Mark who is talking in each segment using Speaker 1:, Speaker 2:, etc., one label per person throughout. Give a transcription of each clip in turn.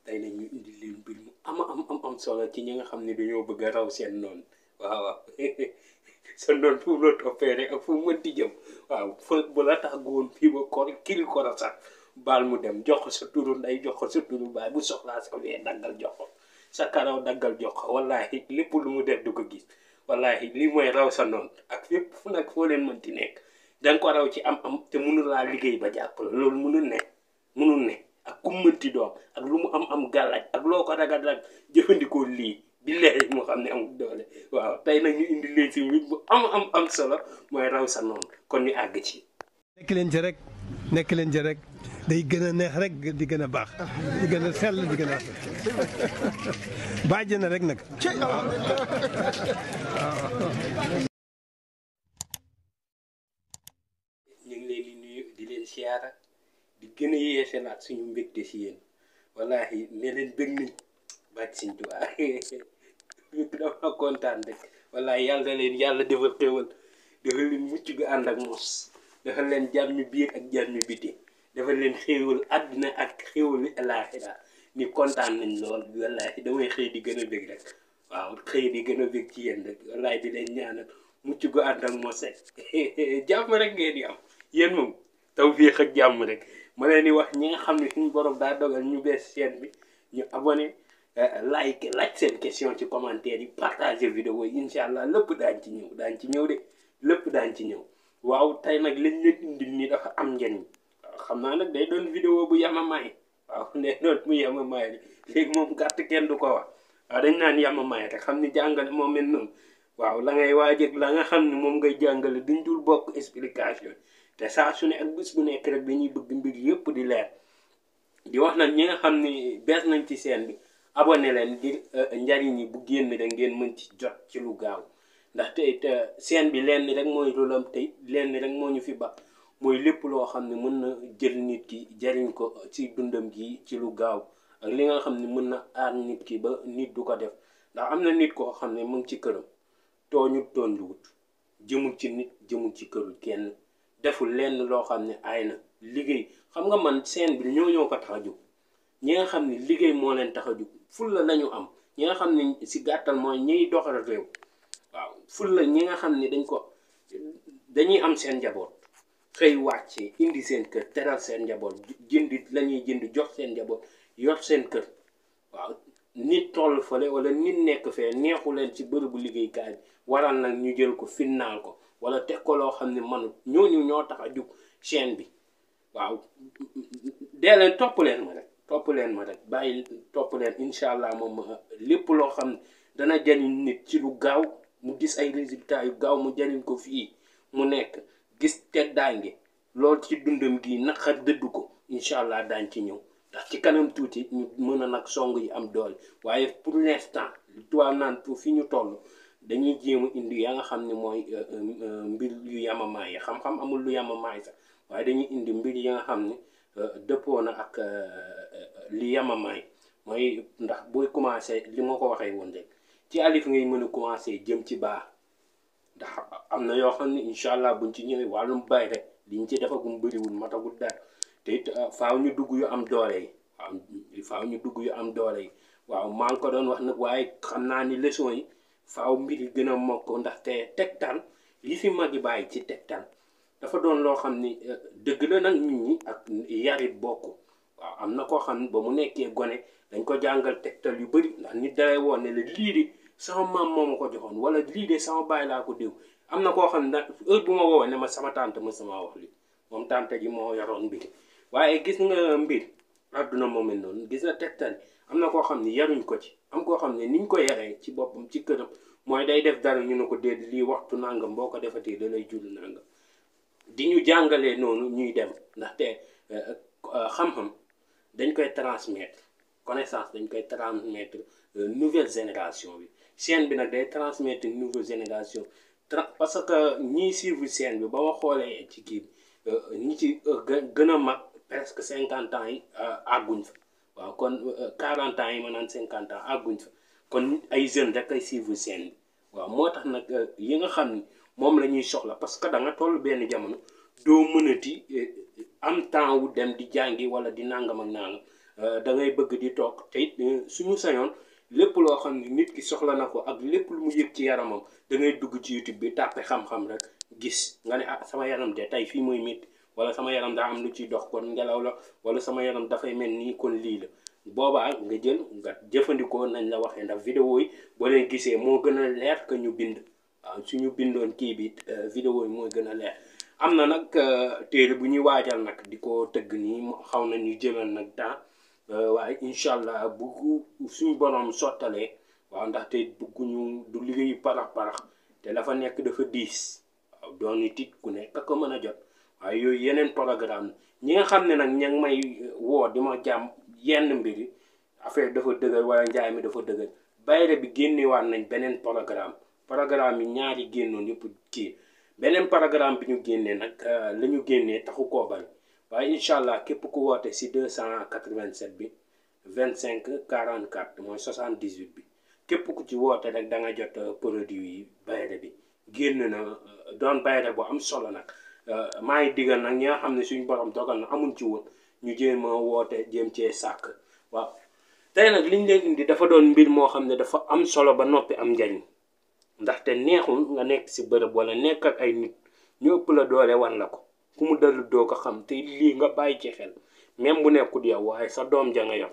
Speaker 1: tey nag ñu indi leen mbir mu am solo ci ñi nga xam ne dañoo bëgg a raw seen noonu waaw sa noonu fu mu la toppee rek ak fu mu mënti jëm waaw fa bu la tàggoon fii ba kor kil ko la sax baal mu dem jox ko sa turu nday jox ko sa turu baay bu soxlaa sa wee daggal jox ko sa karaw daggal jox ko wallaahi lépp lu mu def du ko gis wallaahi lii mooy raw sa noonu ak fépp fu nag foo leen mënti nekk danga ko raw ci am te mënu laa liggéey ba jàpp la loolu mënul ne ak ku mënti doom ak lu mu am gàllaaj ak loo ko ragal rek jëfandikoo lii billahi moo xam ne amul doole waaw tey nag ñu indi leen si mbir bu am solo mooy raw sa noonu kon ñu àgg ci.
Speaker 2: nekk leen ci rek day gën a neex rek di gën a baax di gën a sell di gën a bàjj na rek nag.
Speaker 1: ñu ngi leen di nuyu di leen siyaara di gën a yeesalaat suñu mbégte si yéen wallaahi ne leen bëgg nañ bàcc Sëñ Tuubaa dama kontaan rek wallaahi yàlla defal xéwal defal leen mucc gu ànd ak mos defal leen jàmmi biir ak jàmmi biti defal leen xéwal àddina ak xéwalu alaaxira ni kontaan nañ lool wallaahi damay xëy di gën a bëgg rek waaw xëy di gën a bëgg ci yéen rek wallaahi di leen ñaanal mucc gu ànd ak mos rek jàmm rek ngeen di am yéen moom tawfiix ak jàmm rek ma leen di wax ñi nga xam ne suñu borom daa dogal ñu bees chaîne bi ñu abonné like laaj seen question ci commentaire yi partager vidéo yi incha allah lépp daañ ci ñëw de lépp daañ ci ñëw waaw tey nag lañ leen indil nii dafa am njëriñ waaw xam naa nag day doon vidéo bu yamamaay waaw day doon bu yamamaay léegi moom gàtt kenn du ko wax waaw dañ naan yamamaay rek xam ni jàngale moo mel noonu waaw la ngay waajëg la nga xam ne moom ngay jàngale duñ dul bokk explication te saa su ne ak bés bu nekk rek dañuy bëgg mbir yëpp di leer di wax nag ñi nga xam ni bees nañ ci chaîne bi abonné leen ngir njariñ yi bu génn rek ngeen mën ci jot ci lu gaaw ndaxte it chaîne bi lenn rek mooy rôlam tey lenn rek moo ñu fi ba mooy lépp loo xam ne mën na jël nit ki jariñ ko ci dundam gi ci lu gaaw ak li nga xam ne mën na aar nit ki ba nit du ko def ndax am na nit koo xam ne mu ngi ci këram tooñu tooñluwut jëmul ci nit jëmul ci këru kenn deful lenn loo xam ne aay na liggéey xam nga man chaîne bi ñoo ko tax a jóg ñi nga xam ne liggéey moo leen tax a jóg fulla lañu am ñi nga xam ne si gàttal mooy ñiy doxal réew waaw fulla ñi nga xam ne dañuy am seen njaboot xëy wàcce indi seen kër teral seen njaboot jëndi lañuy jënd jox seen njaboot yor seen kër waaw nit toll fële wala nit nekk fee neexu leen ci bërëbu liggéeykaay bi waral nag ñu jël ko finnaal ko wala teg ko loo xam ne manut ñooñu ñoo tax a jug chaîne bi waaw dee leen topp leen ma rek bàyyi topp leen incha allah moom lépp loo xam ne dana jariñ nit ci lu gaaw mu gis ay résultats yu gaaw mu jariñ ko fii mu nekk gis teddaange loolu ci dundam gi naqar dëddu ko incha allah daañ ci ñëw ndax ci kanam tuuti ñu mën a nag song yi am doole waaye pour l'instant lu tubaab naan pour fi ñu toll dañuy jéem a indi ya nga xam ne mooy mbir yu yamamaay yi xam-xam amul lu yamamaay sax waaye dañuy indi mbir yi nga xam ne dëppoo na ak li yamamaay mooy ndax booy commencé li ma ko waxee woon rek ci alif ngay mën a commencé jëm ci baa ndax am na yoo xam ne incha allah buñ ci ñëwee wàllum bay rek liñ ci defagum bëriwul matagul dara te it faaw ñu dugg yu am doole yi faaw ñu dugg yu am doole yi waaw maa ngi ko doon wax nag waaye xam naa ni leçon yi faaw mbir yi gën a mokk ndaxte tegtal li fi mag yi bàyyi ci tegtal dafa doon loo xam ni dëgg la nag nit ñi ak yarit bokk waaw am na koo xam ne ba mu nekkee gone dañ ko jàngal tegtal yu bëri ndax nit dalay woon ne la lii de sama maam moo ma ko joxoon wala lii de sama baay laa ko déw am na koo xam ne heure bu ma woowee ne ma sama tante ma sama wax li moom tante ji moo yoroon mbir waaye gis nga mbir àdduna moo mel noonu gis nga tegtal am na koo xam ne yaruñ ko ci am koo xam ne niñ ko yaree ci boppam ci këram mooy day def dara ñu ne ko déet lii waxtu nangam boo ko defatee da lay jul nangam di ñu jàngalee noonu ñuy dem ndaxte xam-xam dañ koy transmettre connaissance dañ koy transmettre nouvelle génération bi chaîne bi nag day transmettre nouvelle génération parce que ñiy suivre chaîne bi ba ma xoolee ci kii bi ñi ci gën a mag presque 50 ans yi àgguñ fa waaw kon 40 ans yi ma naan 50 ans àgguñ fa kon ay jeunes rek ay suivre chaîne bi waaw moo tax nag yi nga xam ni moom la ñuy soxla parce que da nga toll benn jamono doo mënati am temps wu dem di jàngi wala di nangam ak nangam da ngay bëgg di toog te it suñu sañoon lépp loo xam ne nit ki soxla na ko ak lépp lu mu yëg ci yaramam da ngay dugg ci YouTube bi tàppe xam-xam rek gis nga ne ah sama yaram de tey fii mooy métti wala sama yaram daa am lu ciy dox kon ngelaw la wala sama yaram dafay mel nii kon lii la boobaa nga jël nga jëfandikoo nañ la waxee ndax vidéo yi boo leen gisee moo gën a leer que ñu bind waaw suñu bindoon kii bi vidéo yi mooy gën a leer. am na nag téere bu ñuy waajal nag di ko tëgg nii xaw na ñu jëlal nag temps waaye incha allah bu suñu borom sottalee waaw ndaxte bugguñu du liggéeyu parax te dafa nekk dafa diis waaw doon tit ku nekk ko mën a jot waaye yooyu yeneen programme ñi nga xam ne nag ña ngi may woo di ma jàmm yenn mbiri affaire dafa dëgër wala njaay mi dafa dëgër bayre bi génnewaat nañ beneen programme yi ñaari génnoon yëpp kii beneen programme bi ñu génnee nag la ñu génnee taxu koo bari waaye incha allah képp ku woote si 287 bi 25 44 mooy 78 bi képp ku ci woote rek da nga jot produit yi bayre bi génn na doon bayre bu am solo nag maa ngi digal nag ñi nga xam ne suñu borom dogal na amuñ ci woon ñu jéem a woote jéem cee sàkk waaw tey nag liñ leen indi dafa doon mbir moo xam ne dafa am solo ba noppi am njariñ ndaxte neexul nga nekk si bërëb wala nekk ak ay nit ñu ëpp la doole wan la ko ku mu dalul doo ko xam te lii nga bàyyi ci xel même bu nekkul yow waaye sa doom ja nga yor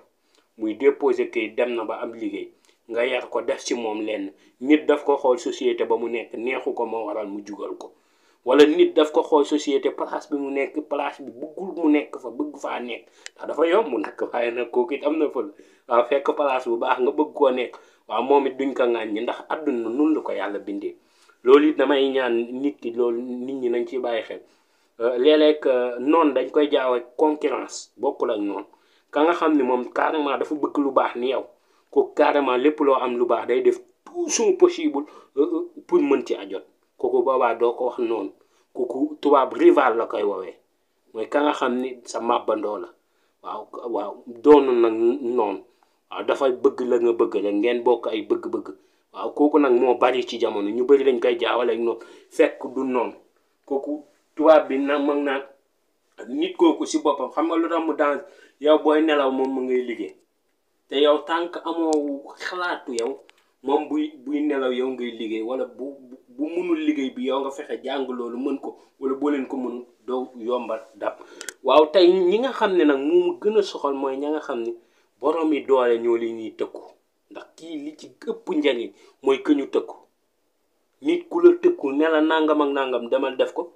Speaker 1: muy déposé kay dem na ba am liggéey nga yar ko def ci moom lenn nit daf ko xool société ba mu nekk neexu ko moo waral mu jugal ko wala nit daf ko xool société place bi mu nekk place bi bëggul mu nekk fa bëgg faa nekk ndax dafa yomb nag waaye nag kooku it am na fa waaw fekk place bu baax nga bëgg koo nekk waaw moom it duñ ko ŋàññi ndax àdduna nun la ko yàlla bindee loolu it damay ñaan nit ki loolu nit ñi nañ ci bàyyi xel léeg-léeg noonu dañ koy jaawe concurrence bokkul ak noonu ka nga xam ne moom carrément dafa bëgg lu baax ni yow kooku carrément lépp loo am lu baax day def tout son possible pour mën ci ajot kooku boobaa doo ko wax noonu kooku tubaab rival la koy woowee mooy ka nga xam ni sa màbbandoo la waaw doonu nag noonu waaw dafay bëgg la nga bëgg la ngeen bokk ay bëgg-bëgg waaw kooku nag moo bari ci jamono ñu bari lañ koy jaawale ak noonu fekk du noonu kooku tubaab bi nag mag naa nit kooku si boppam xam nga lu tax mu dans yow booy nelaw moom mu ngay liggéey te yow tànk amoo xalaatu yow moom buy nelaw yow ngay liggéey wala bu mënul liggéey bi yow nga fexe jàng loolu mën ko wala boo leen ko mënul doo yombal dab waaw tey ñi nga xam ne nag mu gën a soxal mooy ña nga xam ne borom yi doole ñoo li ñuy tëkku ndax kii li ci ëpp njariñ mooy que ñu tëkku nit ku la tëkku ne la nangam ak nangam demal def ko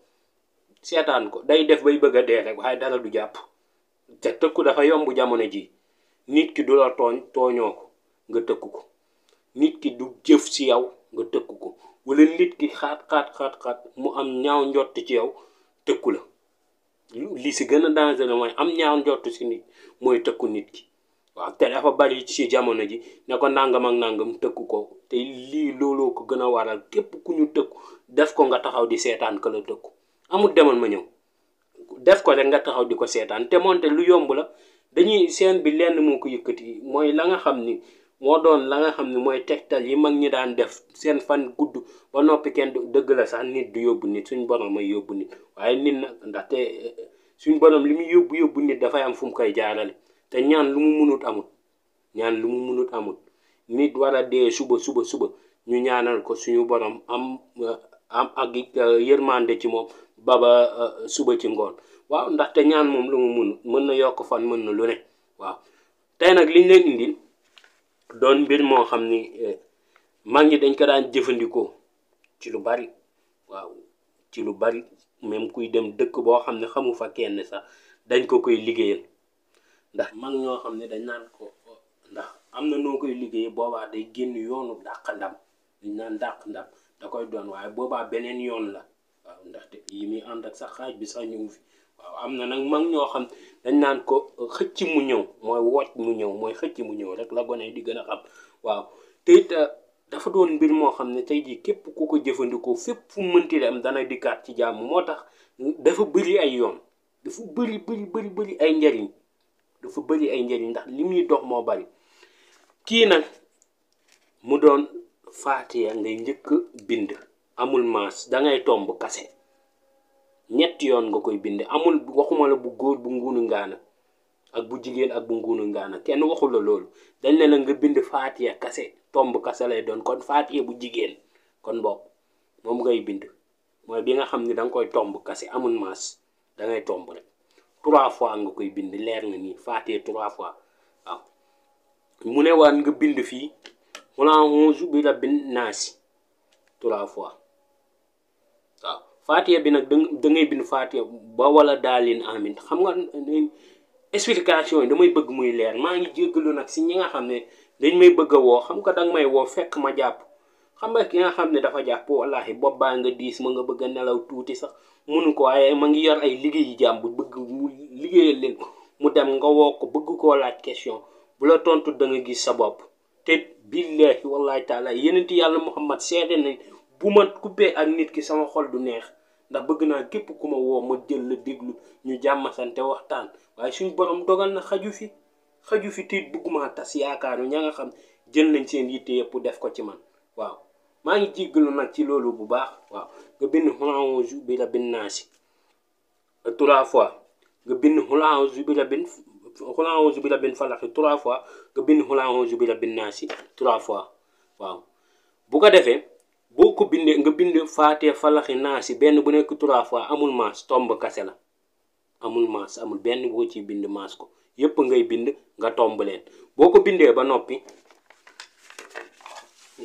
Speaker 1: seetaan ko day def bay bëgg a dee rek waaye dara du jàpp te tëkku dafa yomb jamono ji nit ki du la tooñoo ko nga tëkku ko nit ki du jëf ci yow nga tëkku ko wala nit ki xaat mu am ñaaw njott ci yow tëkku la li si gën a dangereux mooy am ñaaw njott ci nit mooy tëkku nit ki waaw te dafa bari ci jamono ji ne ko nangam ak nangam tëkku ko te lii looloo ko gën a waral képp ku ñu tëkku def ko nga taxaw di seetaan ka la tëkku amul demal ma ñëw def ko rek nga taxaw di ko seetaan te moonte lu yomb la dañuy seen bi lenn moo ko yëkkati mooy la nga xam ni moo doon la nga xam ne mooy tegtal yi mag ñi daan def seen fan gudd ba noppi kenn dëgg la sax nit du yóbbu nit suñ borom may yóbbu nit waaye nit nag ndaxte suñ borom li muy yóbbu nit dafay am fu mu koy jaarale te ñaan lu mu munut amut nit war a dee suba ñu ñaanal ko suñu borom am ak yërmande ci moom ba suba ci ngoon waaw ndaxte ñaan moom lu mu munut mën na yokk fan mën na lu ne waaw tey nag liñ leen indil doon mbir moo xam ni mag ñi dañ ko daan jëfandikoo ci lu bari waaw ci lu bari même kuy dem dëkk boo xam ne xamu fa kenn sax dañ ko koy liggéeyal ndax mag ñoo xam ne dañ naan ko ndax am na noo koy liggéeyee boobaa day génn yoonu dàq ndam dañ naan dàq ndam da koy doon waaye boobaa beneen yoon la waaw ndaxte yi muy ànd ak sax xaaj bi sax ñu ngi fi waaw am na nag mag ñoo xam dañ naan ko xëcc mu ñëw mooy wocc mu ñëw mooy xëcc mu ñëw rek la gone di gën a xam waaw te it dafa doon mbir moo xam ne tey jii képp ku ko jëfandikoo fépp fu mënti dem dana dikkaat ci jàmm moo tax dafa bëri ay yoon dafa bëri ay njariñ dafa bëri ay njariñ ndax li muy dox moo bari kii nag mu doon faatiya ngay njëkk bind amul maas dangay tomb kase ñetti yoon nga koy bind amul waxuma la bu góor bu ngunu ngaana ak bu jigéen ak bu ngunu ngaana kenn waxul la loolu dañ ne la nga bind faatiya kase tomb kase lay doon kon faatiya bu jigéen kon bokk moom ngay bind mooy bi nga xam ne da nga koy tomb kase amul maas da ngay tomb rek 3 fois nga koy bind leer na nii faatiya 3 fois waaw mu ne waan nga bind fii qul a'uuzu bi rabbin naasi 3 fois waaw faatiya bi nag da ngay bind faatiya ba wala daalin amin xam nga explication yi damay bëgg muy leer maa ngi jéggalu nag si ñi nga xam ne dañ may bëgg a woo xam nga danga may woo fekk ma jàpp xam nga ki nga xam ne dafa jàpp wallahi bopp baa nga diis ma nga bëgg a nelaw tuuti sax munu ko waaye ma ngi yor ay liggéeyi jàmm bu bëgg mu liggéeyal leen ko mu dem nga woo ko bëgg koo laaj question bu la tontu da nga gis sa bopp te billahi wallahi taala yenenti yàlla Muhammad seede na bu ma coupé ak nit ki sama xol du neex ndax bëgg naa képp ku ma woo ma jël la déglu ñu jàmmasante waxtaan waaye suñ borom dogal na xaju fi tiit bëgguma tas yaakaaru ña nga xam jël nañ seen yitte yëpp def ko ci man waaw maa ngi jéggalu nag ci loolu bu baax waaw nga bind qul a'uuzu bi rabbin naasi 3 fois nga bind qul a'uuzu bi rabbin falaq 3 fois nga bind qul a'uuzu bi rabbin naasi 3 fois waaw bu ko defee boo ko bindee nga bind faatee falaxi naasi benn bu nekk 3 fois amul maas tomb kase la amul maas amul benn boo ci bind maas ko yëpp ngay bind nga tomb leen boo ko bindee ba noppi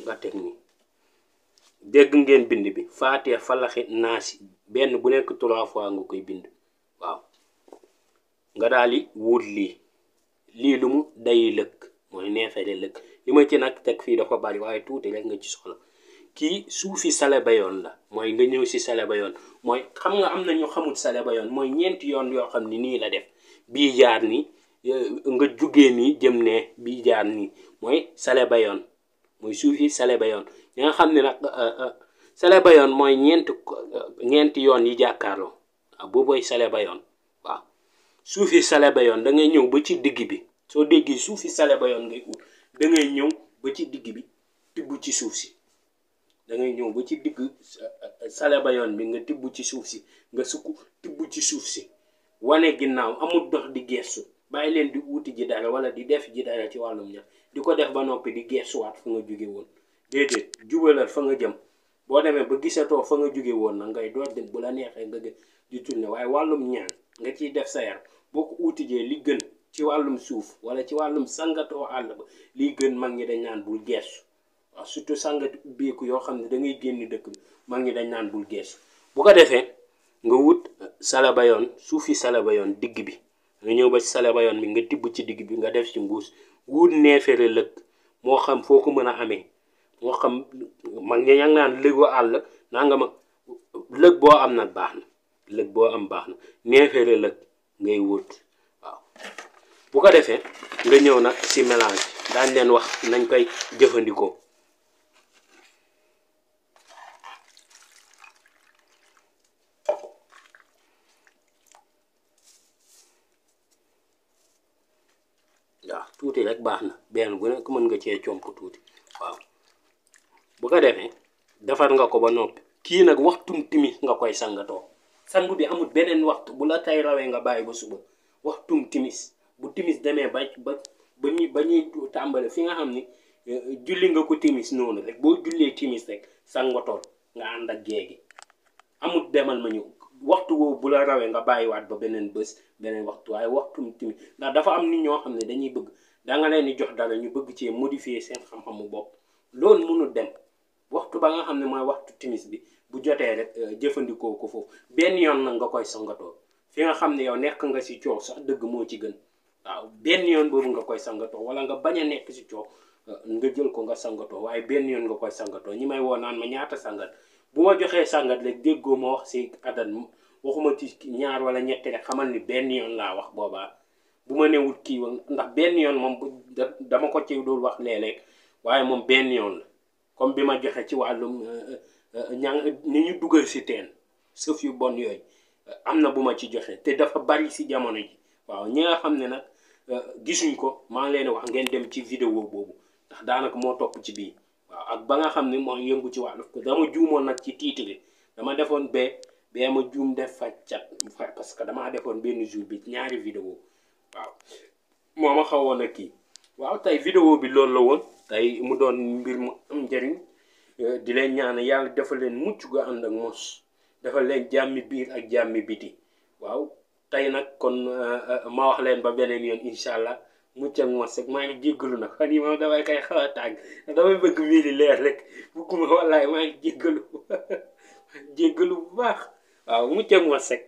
Speaker 1: nga teg nii dégg ngeen bind bi faatee falaxi naasi benn bu nekk 3 fois nga koy bind waaw nga daal di wut lii lu mu day lëkk mooy neefere lëkk li ma ci nag teg fii dafa bari waaye tuuti rek nga ci soxla kii suufi sale bayoon la mooy nga ñëw si sale bayoon mooy xam nga am na ñu xamul sale bayoon mooy ñeenti yoon yoo xam ni nii la def bii jaar nii nga jugee nii jëm ne bii jaar nii mooy sale bayoon mooy suufi sale bayoon ñi nga xam ne nag sale bayoon mooy ñeenti yoon yi jàkkaarloo waaw boobooy sale bayoon waaw suufi sale bayoon da ngay ñëw ba ci digg bi soo déggee suufi sale bayoon ngay ut da ngay ñëw ba ci digg bi tibb ci suuf si da ngay ñëw ba ci digg sale bayoon bi nga tibb ci suuf si nga sukk tibb ci suuf si wane ginnaaw amul dox di gestu bàyyi leen di wuti ji dara wala di def ji dara ci wàllum ñax di ko def ba noppi di gestuwaat fa nga jóge woon déedéet jubalal fa nga jëm boo demee ba gisatoo fa nga jóge woon nag ngay door dem bu la neexee nga di tourner waaye wàllum ñaan nga ciy def sa yar boo ko utijee li gën ci wàllum suuf wala ci wàllum sangatoo àll ba liy gën mag ñi dañ naan bul gestu waaw surtout sangat ubbeeku yoo xam ne da ngay génn dëkk bi mag ñi dañ naan bul geesu bu ko defee nga wut salabayoon suufi salabayoon digg bi nga ñëw ba ci salabayoon bi nga tibb ci digg bi nga def ci mbuus wut neefere lëkk moo xam foo ko mën a amee moo xam mag ñi ña ngi naan lëgu àll naa nga ma lëg boo am nag baax na lëg boo am baax na neefere lëkk ngay wut waaw bu ko defee nga ñëw nag ci mélange daañ leen wax nañ koy jëfandikoo waaw tuuti rek baax na benn bu nekk mën nga cee comp tuuti waaw bu ko defee defar nga ko ba noppi kii nag waxtum timis nga koy sangatoo sangu bi amul beneen waxtu bu la tay rawee nga bàyyi ba suba waxtum timis bu timis demee ba ñuy tàmbale fi nga xam ni julli nga ko timis noonu rek boo jullee timis rek sangatool nga ànd ak géegi amul demal ma ñëw waxtu woowu bu la rawee nga bàyyiwaat ba beneen bés beneen waxtu waaye waxtum timis ndax dafa am nit ñoo xam ne dañuy bëgg danga leen di jox dara ñu bëgg cee modifier seen xam-xamu bopp loolu mënul dem waxtu ba nga xam ne mooy waxtu timis bi bu jotee rek jëfandikoo ko foofu benn yoon nag nga koy sangatoo fi nga xam ne yow nekk nga ci coow sax dëgg moo ci gën waaw benn yoon boobu nga koy sangatoo wala nga bañ a nekk ci coow nga jël ko nga sangatoo waaye benn yoon nga koy sangatoo ñi may woo naan ma ñaata sangat bu ma joxee sangat rek déggoo ma wax si adat waxuma ci ñaar wala ñetti rek xamal ni benn yoon laa wax boobaa bu ma newul kii ndax benn yoon moom dama ko ci dul wax léeg-léeg waaye moom benn yoon la comme bi ma joxe ci wàllum ni ñu dugal si teen sëf yu bon yooyu am na bu ma ci joxe te dafa bari si jamono ji waaw ñi nga xam ne nag gisuñ ko maa ngi leen wax ngeen dem ci vidéo boobu ndax daanaka moo topp ci bii waaw ak ba nga xam ne moo yëngu ci wàllu ko dama juumoon nag ci titre dama defoon bee ma juum def fa cat parce que damaa defoon benn jour bi ñaari vidéo waaw moo ma xawoon a kii waaw tey vidéo bi loolu la woon tey mu doon mbir mu am njëriñ di leen ñaan yàlla defal leen mucc gu ànd ak mos defal leen jàmmi biir ak jàmmi biti waaw tey nag kon ma wax leen ba beneen yoon incha allah mucc ak mos rek maa ngi jéggalu nag fan yi moom damay koy xaw a tàgg damay bëgg mbir yi leer rek bugguma wallaay maa ngi jéggalu bu baax waaw mucc ak mos rek